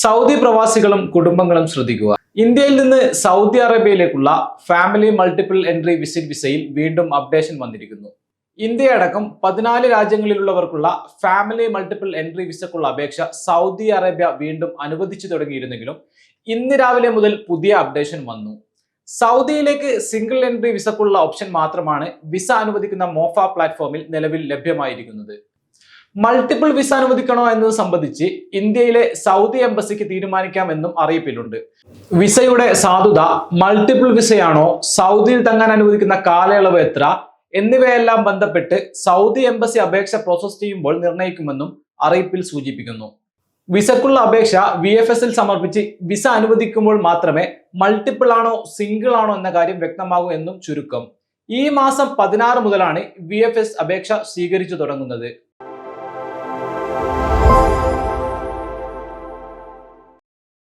Saudi പ്രവാസികളും കുടുംബങ്ങളും ശ്രദ്ധിക്കുക. ഇന്ത്യയിൽ നിന്ന് സൗദി അറേബ്യയിലേക്കുള്ള ഫാമിലി മൾട്ടിപ്പിൾ എൻട്രി വിസിറ്റ് വിസയിൽ വീണ്ടും അപ്ഡേഷൻ വന്നിരിക്കുന്നു. ഇന്ത്യയടക്കം 14 രാജ്യങ്ങളിലുള്ളവർക്കുള്ള ഫാമിലി മൾട്ടിപ്പിൾ എൻട്രി വിസക്കുള്ള അപേക്ഷ സൗദി അറേബ്യ വീണ്ടും അനുവദിച്ചു തുടങ്ങിയിരുന്നെങ്കിലും ഇന്ന് രാവിലെ മുതൽ പുതിയ അപ്ഡേഷൻ വന്നു. സൗദിയിലേക്ക് സിംഗിൾ എൻട്രി വിസക്കുള്ള ഓപ്ഷൻ മാത്രമാണ് വിസ അനുവദിക്കുന്ന മോഫ പ്ലാറ്റ്ഫോമിൽ നിലവിൽ ലഭ്യമായിരിക്കുന്നത്. മൾട്ടിപ്പിൾ വിസ അനുവദിക്കണോ എന്നത് സംബന്ധിച്ച് ഇന്ത്യയിലെ സൗദി എംബസിക്ക് തീരുമാനിക്കാമെന്നും അറിയിപ്പിലുണ്ട്. വിസയുടെ സാധുത, മൾട്ടിപ്പിൾ വിസയാണോ, സൗദിയിൽ തങ്ങാൻ അനുവദിക്കുന്ന കാലയളവ് എത്ര എന്നിവയെല്ലാം ബന്ധപ്പെട്ട് സൗദി എംബസി അപേക്ഷ പ്രോസസ് ചെയ്യുമ്പോൾ നിർണ്ണയിക്കുമെന്നും അറിയിപ്പിൽ സൂചിപ്പിക്കുന്നു. വിസക്കുള്ള അപേക്ഷ VFSൽ സമർപ്പിച്ച് വിസ അനുവദിക്കുമ്പോൾ മാത്രമേ മൾട്ടിപ്പിൾ ആണോ സിംഗിൾ ആണോ എന്ന കാര്യം വ്യക്തമാകൂ എന്നും ചുരുക്കം. ഈ മാസം 16 മുതലാണ് VFS അപേക്ഷ സ്വീകരിച്ചു തുടങ്ങുന്നത്.